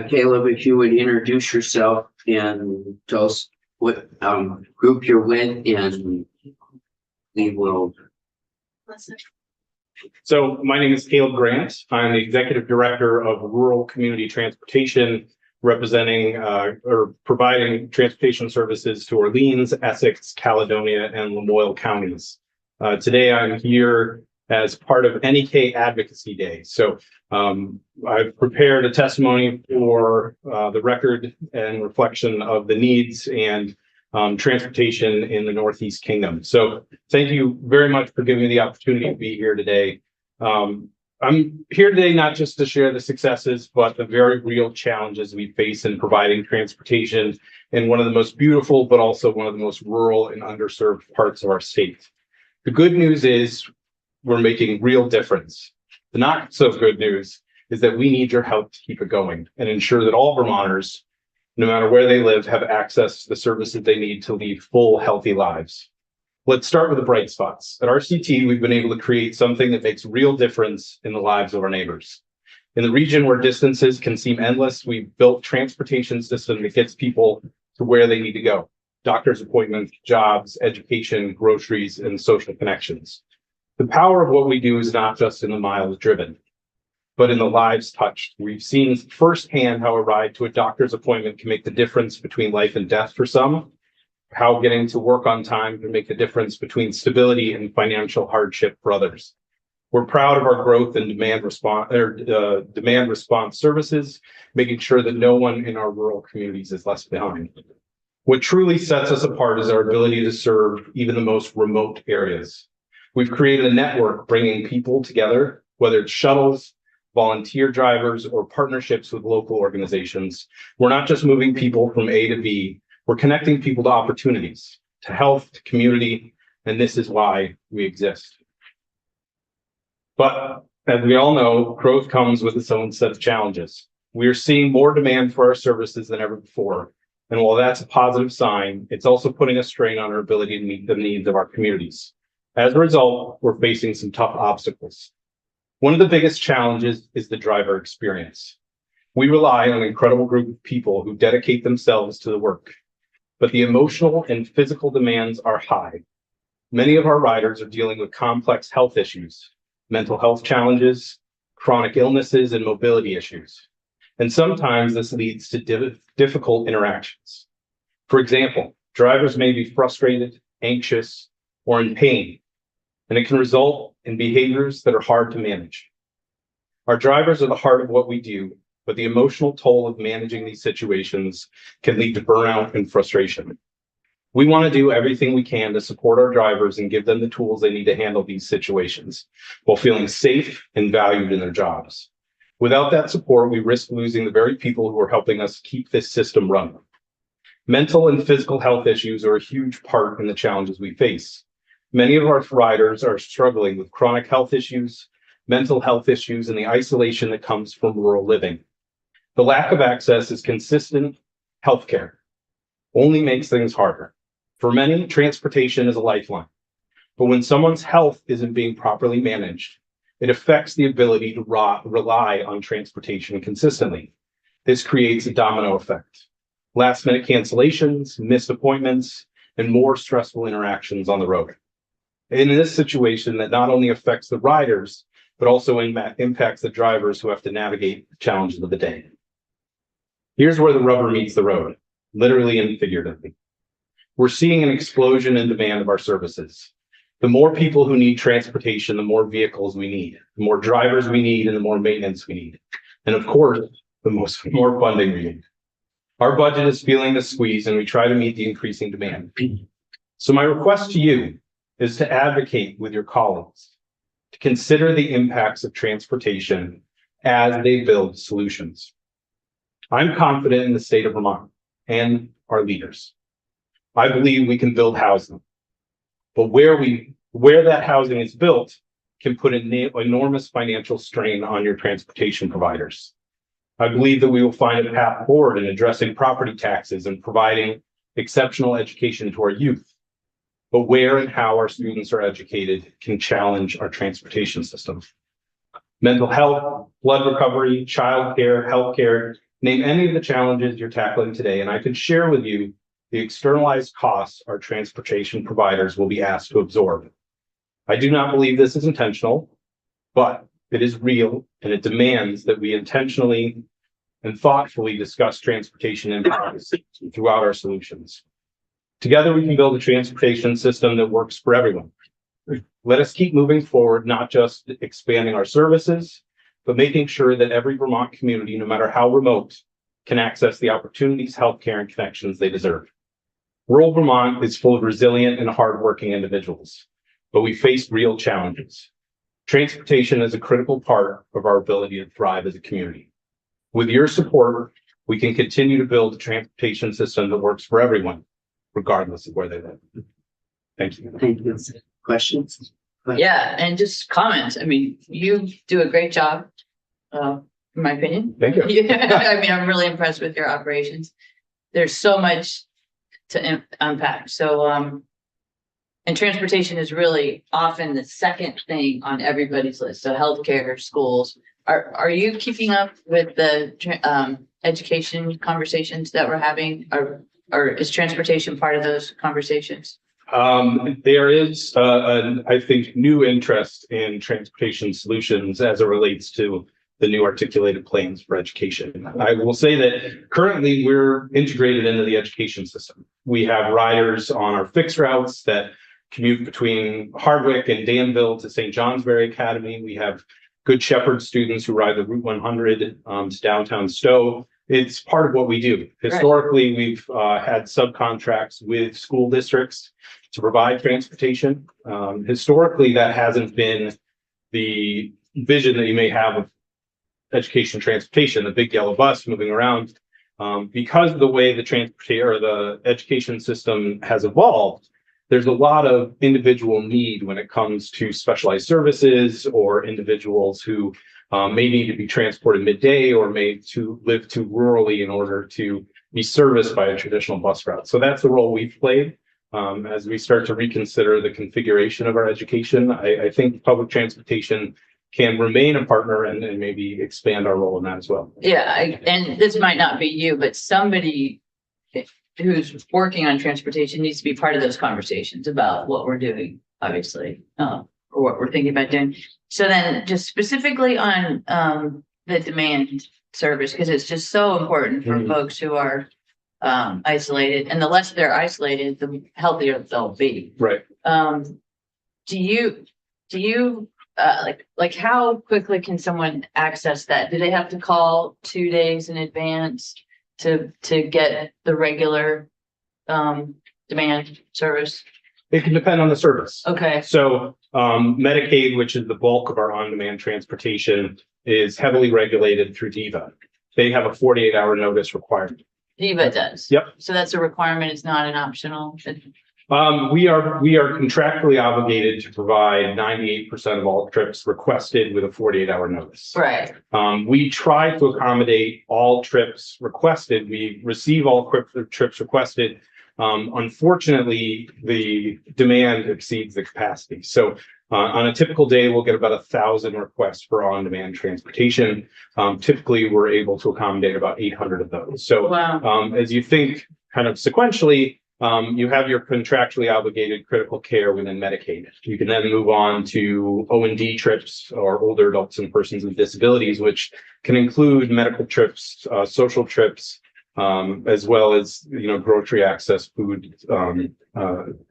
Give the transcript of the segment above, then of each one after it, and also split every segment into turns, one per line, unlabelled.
Caleb, if you would introduce yourself and tell us what group you're with, and we will.
So my name is Caleb Grant. I'm the Executive Director of Rural Community Transportation, representing or providing transportation services to Orleans, Essex, Caledonia, and Lamoille counties. Today I'm here as part of NEK Advocacy Day. So I've prepared a testimony for the record and reflection of the needs and transportation in the Northeast Kingdom. So thank you very much for giving me the opportunity to be here today. I'm here today not just to share the successes, but the very real challenges we face in providing transportation in one of the most beautiful, but also one of the most rural and underserved parts of our state. The good news is we're making real difference. The not so good news is that we need your help to keep it going and ensure that all Vermonters, no matter where they live, have access to the services they need to lead full, healthy lives. Let's start with the bright spots. At RCT, we've been able to create something that makes real difference in the lives of our neighbors. In the region where distances can seem endless, we've built transportation system that gets people to where they need to go. Doctor's appointments, jobs, education, groceries, and social connections. The power of what we do is not just in the miles driven, but in the lives touched. We've seen firsthand how a ride to a doctor's appointment can make the difference between life and death for some, how getting to work on time can make the difference between stability and financial hardship for others. We're proud of our growth in demand response services, making sure that no one in our rural communities is left behind. What truly sets us apart is our ability to serve even the most remote areas. We've created a network bringing people together, whether it's shuttles, volunteer drivers, or partnerships with local organizations. We're not just moving people from A to B, we're connecting people to opportunities, to health, to community, and this is why we exist. But as we all know, growth comes with its own set of challenges. We are seeing more demand for our services than ever before. And while that's a positive sign, it's also putting a strain on our ability to meet the needs of our communities. As a result, we're facing some tough obstacles. One of the biggest challenges is the driver experience. We rely on an incredible group of people who dedicate themselves to the work, but the emotional and physical demands are high. Many of our riders are dealing with complex health issues, mental health challenges, chronic illnesses, and mobility issues. And sometimes this leads to difficult interactions. For example, drivers may be frustrated, anxious, or in pain, and it can result in behaviors that are hard to manage. Our drivers are the heart of what we do, but the emotional toll of managing these situations can lead to burnout and frustration. We want to do everything we can to support our drivers and give them the tools they need to handle these situations while feeling safe and valued in their jobs. Without that support, we risk losing the very people who are helping us keep this system running. Mental and physical health issues are a huge part in the challenges we face. Many of our riders are struggling with chronic health issues, mental health issues, and the isolation that comes from rural living. The lack of access is consistent healthcare only makes things harder. For many, transportation is a lifeline, but when someone's health isn't being properly managed, it affects the ability to rely on transportation consistently. This creates a domino effect. Last-minute cancellations, missed appointments, and more stressful interactions on the road. And in this situation, that not only affects the riders, but also impacts the drivers who have to navigate the challenges of the day. Here's where the rubber meets the road, literally and figuratively. We're seeing an explosion in demand of our services. The more people who need transportation, the more vehicles we need, the more drivers we need, and the more maintenance we need. And of course, the more funding we need. Our budget is feeling the squeeze, and we try to meet the increasing demand. So my request to you is to advocate with your colleagues, to consider the impacts of transportation as they build solutions. I'm confident in the state of Vermont and our leaders. I believe we can build housing, but where that housing is built can put an enormous financial strain on your transportation providers. I believe that we will find a path forward in addressing property taxes and providing exceptional education to our youth. But where and how our students are educated can challenge our transportation system. Mental health, blood recovery, childcare, healthcare, Name any of the challenges you're tackling today, and I can share with you the externalized costs our transportation providers will be asked to absorb. I do not believe this is intentional, but it is real, and it demands that we intentionally and thoughtfully discuss transportation impacts throughout our solutions. Together, we can build a transportation system that works for everyone. Let us keep moving forward, not just expanding our services, but making sure that every Vermont community, no matter how remote, can access the opportunities, healthcare, and connections they deserve. Rural Vermont is full of resilient and hardworking individuals, but we face real challenges. Transportation is a critical part of our ability to thrive as a community. With your support, we can continue to build a transportation system that works for everyone, regardless of where they live. Thank you.
Thank you. Questions?
Yeah, and just comments. I mean, you do a great job, in my opinion.
Thank you.
Yeah, I mean, I'm really impressed with your operations. There's so much to unpack. So, and transportation is really often the second thing on everybody's list. So healthcare, schools. Are you keeping up with the education conversations that we're having? Or is transportation part of those conversations?
There is, I think, new interest in transportation solutions as it relates to the new articulated plans for education. I will say that currently we're integrated into the education system. We have riders on our fixed routes that commute between Hardwick and Danville to St. Johnsbury Academy. We have Good Shepherd students who ride the Route 100 to downtown Stowe. It's part of what we do. Historically, we've had subcontracts with school districts to provide transportation. Historically, that hasn't been the vision that you may have of education transportation, the big yellow bus moving around. Because of the way the education system has evolved, there's a lot of individual need when it comes to specialized services or individuals who may need to be transported midday or may to live too rurally in order to be serviced by a traditional bus route. So that's the role we've played. As we start to reconsider the configuration of our education, I think public transportation can remain a partner and maybe expand our role in that as well.
Yeah, and this might not be you, but somebody who's working on transportation needs to be part of those conversations about what we're doing, obviously, or what we're thinking about doing. So then just specifically on the demand service, because it's just so important for folks who are isolated, and the less they're isolated, the healthier they'll be.
Right.
Do you like how quickly can someone access that? Do they have to call 2 days in advance to get the regular demand service?
It can depend on the service.
Okay.
So Medicaid, which is the bulk of our on-demand transportation, is heavily regulated through DEVA. They have a 48-hour notice requirement.
DEVA does.
Yep.
So that's a requirement. It's not an optional.
We are contractually obligated to provide 98% of all trips requested with a 48-hour notice.
Right.
We try to accommodate all trips requested. We receive all trips requested. Unfortunately, the demand exceeds the capacity. So on a typical day, we'll get about 1,000 requests for on-demand transportation. Typically, we're able to accommodate about 800 of those. So
wow.
As you think kind of sequentially, you have your contractually obligated critical care within Medicaid. You can then move on to O&D trips, or older adults and persons with disabilities, which can include medical trips, social trips, as well as, grocery access, food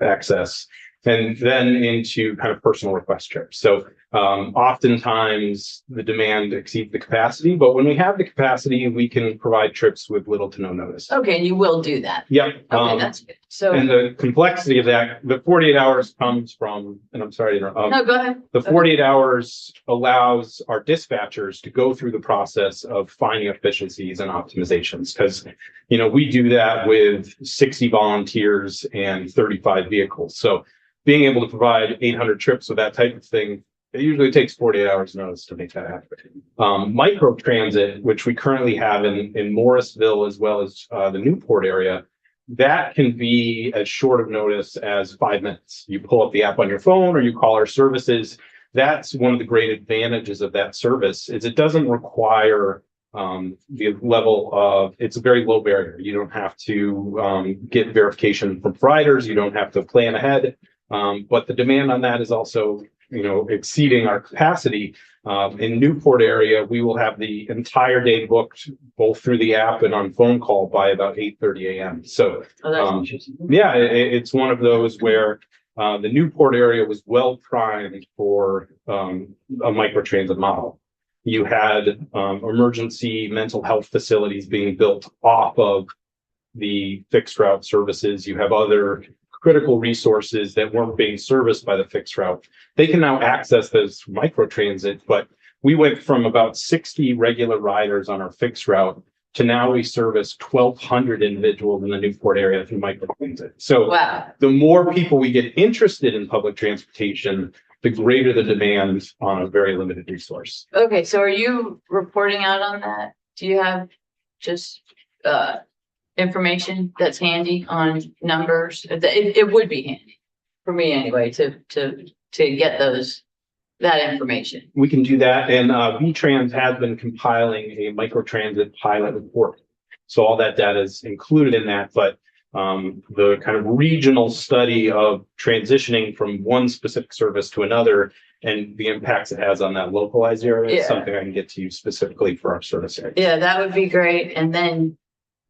access, and then into kind of personal request trips. So oftentimes the demand exceeds the capacity, but when we have the capacity, we can provide trips with little to no notice.
Okay, and you will do that.
Yep.
Okay, that's good. So
And the complexity of that, the 48 hours comes from, and I'm sorry to interrupt.
no, go ahead.
The 48 hours allows our dispatchers to go through the process of finding efficiencies and optimizations, because, we do that with 60 volunteers and 35 vehicles. So being able to provide 800 trips with that type of thing, it usually takes 48 hours notice to make that happen. Micro transit, which we currently have in Morrisville, as well as the Newport area, that can be as short of notice as 5 minutes. You pull up the app on your phone or you call our services. That's one of the great advantages of that service, is it doesn't require the level of, it's a very low barrier. You don't have to get verification from providers. You don't have to plan ahead. But the demand on that is also, exceeding our capacity. In Newport area, we will have the entire day booked both through the app and on phone call by about 8:30 a.m. So,
Oh, that's interesting.
yeah, it's one of those where the Newport area was well primed for a microtransit model. You had emergency mental health facilities being built off of the fixed route services. You have other critical resources that weren't being serviced by the fixed route. They can now access those microtransit, but we went from about 60 regular riders on our fixed route to now we service 1,200 individuals in the Newport area through microtransit. So
Wow.
the more people we get interested in public transportation, the greater the demand on a very limited resource.
Okay, so are you reporting out on that? Do you have just information that's handy on numbers? It would be handy for me anyway to get that information.
We can do that, and VTrans has been compiling a microtransit pilot report. So all that data is included in that, but the kind of regional study of transitioning from one specific service to another and the impacts it has on that localized area is
Yeah.
something I can get to you specifically for our service area.
Yeah, that would be great. And then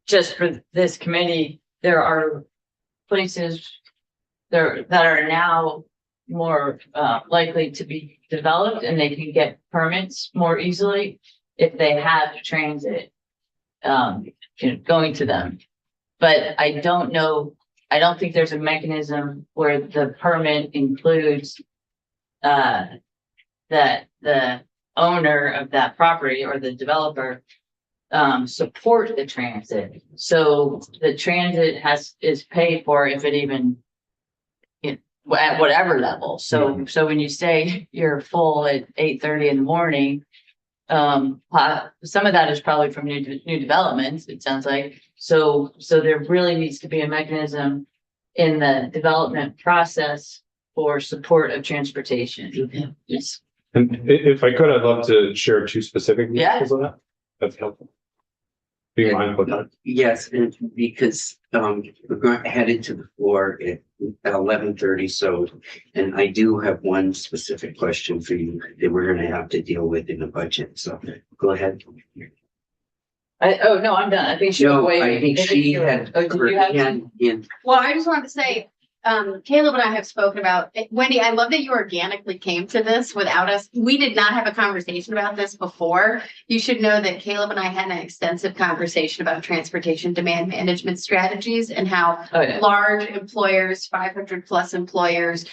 just for this committee, there are places there that are now more likely to be developed and they can get permits more easily if they have transit going to them. But I don't know, I don't think there's a mechanism where the permit includes that the owner of that property or the developer support the transit. So the transit is paid for if it even at whatever level. So when you say you're full at 8:30 in the morning, some of that is probably from new developments, it sounds like. So there really needs to be a mechanism in the development process for support of transportation. Yes.
And if I could, I'd love to share two specific examples of that. That's helpful. Be mindful of that.
Yes, and because we're going headed to the floor at 11:30, so, and I do have one specific question for you that we're gonna have to deal with in the budget, so go ahead.
Oh, no, I'm done. I think she was
No,
waiting.
I think she had
Oh, did
her
you have
hand in.
Well, I just wanted to say, Caleb and I have spoken about, Wendy, I love that you organically came to this without us. We did not have a conversation about this before. You should know that Caleb and I had an extensive conversation about transportation demand management strategies and how
Oh, yeah.
large employers, 500 plus employers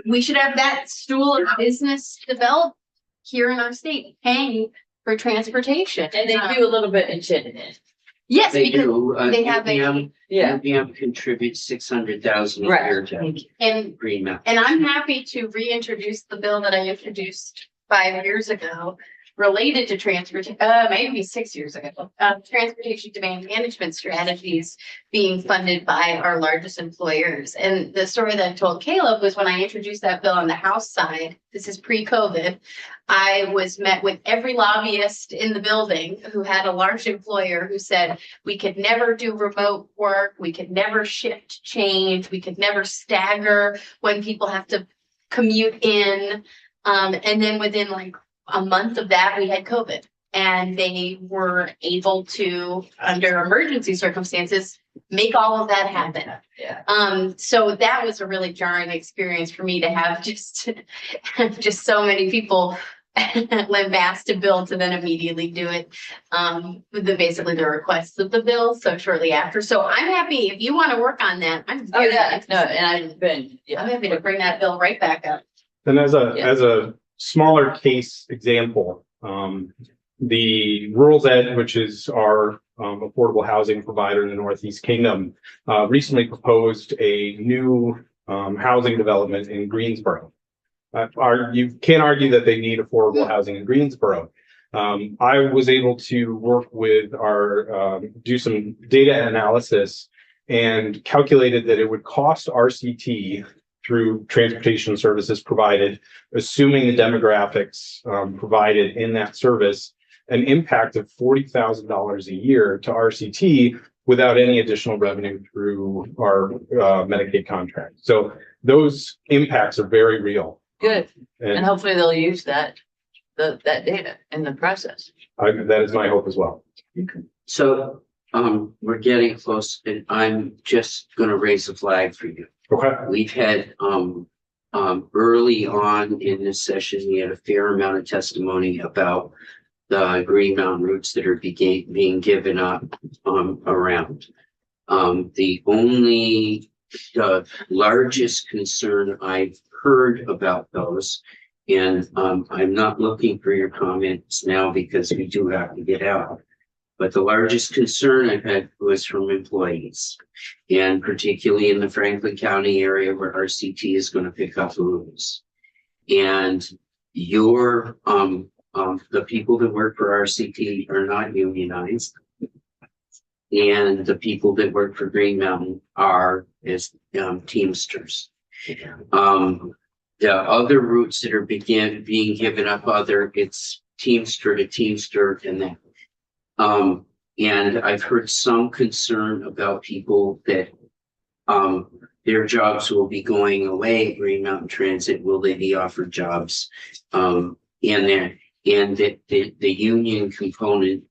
we should have that stool of business developed here in our state, paying for transportation.
And they do a little bit in Chittenden.
Yes,
They
because
do,
they have
UVM
Yeah.
UVM contributes 600,000 a year
Right.
to
and
Green Mountain.
And I'm happy to reintroduce the bill that I introduced 5 years ago related to transportation, maybe 6 years ago. Transportation demand management strategies being funded by our largest employers. And the story that I told Caleb was when I introduced that bill on the House side, this is pre-COVID, I was met with every lobbyist in the building who had a large employer who said, we could never do remote work, we could never shift change, we could never stagger when people have to commute in. And then within like a month of that, we had COVID and they were able to, under emergency circumstances, make all of that happen.
Yeah.
So that was a really jarring experience for me to have just so many people lambast a bill to then immediately do it with basically the requests of the bill. So shortly after. So I'm happy if you want to work on that. I'm
Oh,
very
yeah. No,
interested.
and I've been,
I'm
yeah.
happy to bring that bill right back up.
And as
Yeah.
a smaller case example, the Rural Ed, which is our affordable housing provider in the Northeast Kingdom, recently proposed a new housing development in Greensboro. You can't argue that they need affordable housing in Greensboro. I was able to work with do some data analysis and calculated that it would cost RCT through transportation services provided, assuming the demographics provided in that service, an impact of $40,000 a year to RCT without any additional revenue through our Medicaid contract. So those impacts are very real.
Good. And
And
hopefully they'll use that data in the process.
that is my hope as well.
So, we're getting close and I'm just gonna raise a flag for you.
Okay.
We've had, early on in this session, we had a fair amount of testimony about the Green Mountain routes that are being given up, around. The only, the largest concern I've heard about those, and, I'm not looking for your comments now because we do have to get out. But the largest concern I've had was from employees, and particularly in the Franklin County area where RCT is going to pick up the routes. And your, the people that work for RCT are not unionized. And the people that work for Green Mountain are as Teamsters. The other routes that are being given up, it's Teamster to Teamster and that. And I've heard some concern about people that, their jobs will be going away at Green Mountain Transit. Will they be offered jobs? And that the union component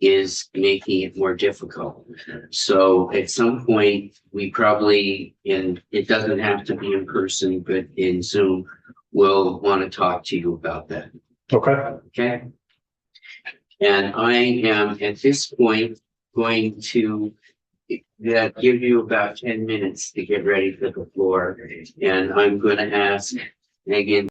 is making it more difficult. So at some point, we probably, and it doesn't have to be in person, but in Zoom, we'll want to talk to you about that.
Okay.
Okay. And I am at this point going to give you about 10 minutes to get ready for the floor. And I'm going to ask Megan